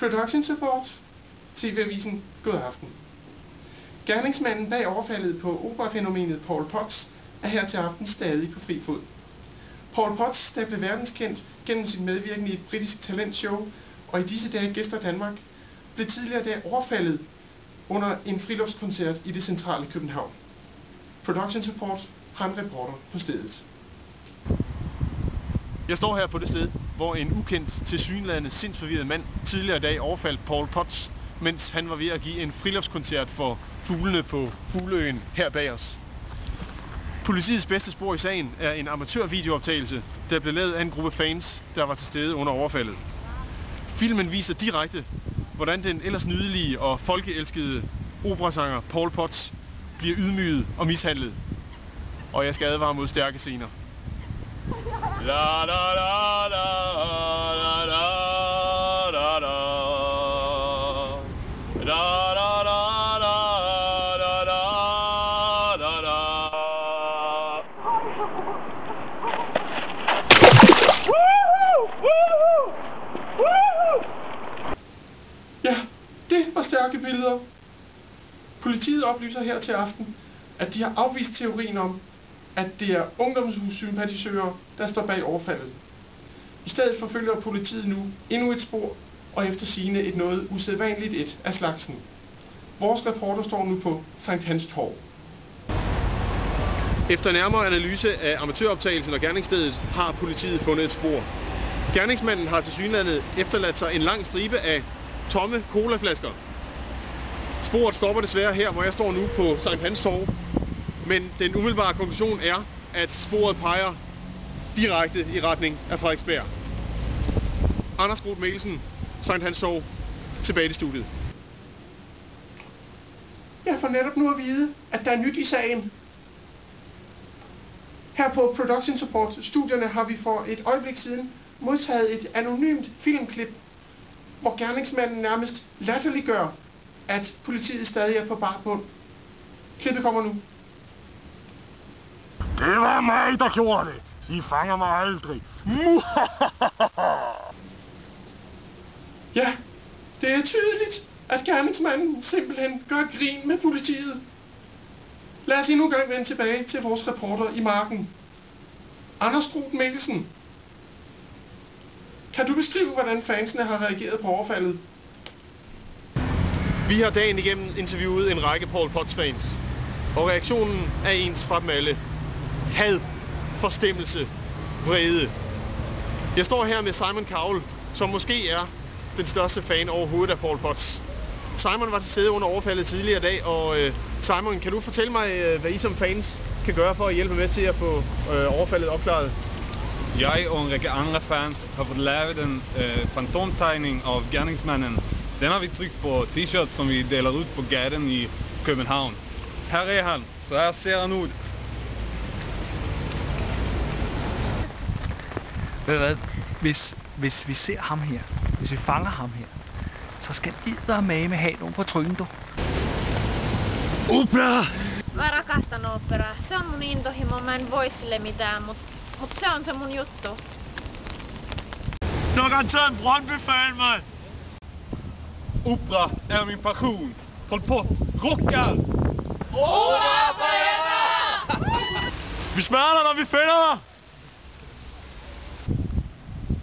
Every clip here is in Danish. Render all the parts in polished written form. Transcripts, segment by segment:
Production Support, TV-avisen, god aften. Gerningsmanden bag overfaldet på operafænomenet Paul Potts er her til aften stadig på fri fod. Paul Potts, der blev verdenskendt gennem sin medvirken i et britisk talentshow og i disse dage gæster Danmark, blev tidligere der overfaldet under en friluftskoncert i det centrale København. Production Support har en reporter på stedet. Jeg står her på det sted, hvor en ukendt, tilsyneladende sindsforvirret mand tidligere i dag overfaldt Paul Potts, mens han var ved at give en friluftskoncert for fuglene på Fugleøen her bag os. Politiets bedste spor i sagen er en amatørvideooptagelse, der blev lavet af en gruppe fans, der var til stede under overfaldet. Filmen viser direkte, hvordan den ellers nydelige og folkeelskede operasanger Paul Potts bliver ydmyget og mishandlet. Og jeg skal advare mod stærke scener. La la la la la la la la. La la la la la la la la. Ja, det var stærke billeder. Politiet oplyser her til aften, at de har afvist teorien om, at det er ungdomshussympatisører, der står bag overfaldet. I stedet forfølger politiet nu endnu et spor, og efter sigende et noget usædvanligt et af slagsen. Vores reporter står nu på Sankt Hans Torv. Efter nærmere analyse af amatøroptagelsen og gerningsstedet har politiet fundet et spor. Gerningsmanden har tilsyneladende efterladt sig en lang stribe af tomme colaflasker. Sporet stopper desværre her, hvor jeg står nu på Sankt Hans Torv. Men den umiddelbare konklusion er, at sporet peger direkte i retning af Frederiksberg. Anders Groth Mikkelsen, Sankt Hans Torv, tilbage i studiet. Jeg får netop nu at vide, at der er nyt i sagen. Her på Production Support studierne har vi for et øjeblik siden modtaget et anonymt filmklip, hvor gerningsmanden nærmest latterliggør, at politiet stadig er på bar bund. Klippet kommer nu. Det var mig, der gjorde det. I fanger mig aldrig. Ja, det er tydeligt, at gerningsmanden simpelthen gør grin med politiet. Lad os endnu en gang vende tilbage til vores reporter i marken. Anders Groth Mikkelsen. Kan du beskrive, hvordan fansene har reageret på overfaldet? Vi har dagen igennem interviewet en række Paul Potts fans, og reaktionen er ens fra dem alle. Had, forstemmelse, vrede. Jeg står her med Simon Cowell, som måske er den største fan overhovedet af Paul Potts. Simon var til stede under overfaldet tidligere i dag, og Simon, kan du fortælle mig, hvad I som fans kan gøre for at hjælpe med til at få overfaldet opklaret? Jeg og en række andre fans har fået lavet en fantomtegning af gerningsmanden. Den har vi trykt på t-shirt, som vi deler ud på gaden i København. Her er han, så her ser han ud. Ved du hvad? Hvis vi ser ham her, hvis vi fanger ham her, så skal eddermame have nogen på tryggen, du. Opera! Mä rakastan oopperaa. Se on mun intohimo. Mä en voi sille mitään, mut se on se mun juttu. Du har garanteret en Brøndby-fan, mand! Opera er min passion. Pol Pot, rockar! Vi smadrer dig, når vi finder dig!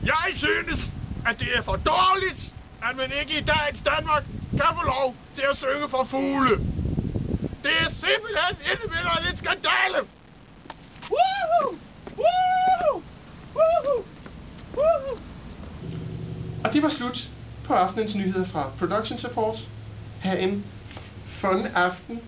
Jeg synes, at det er for dårligt, at man ikke i dagens Danmark kan få lov til at synge for fugle. Det er simpelthen indimellem en skandale! Woohoo! Woohoo! Woohoo! Woohoo! Og det var slut på aftenens nyheder fra Production Support. Ha' en fun aften.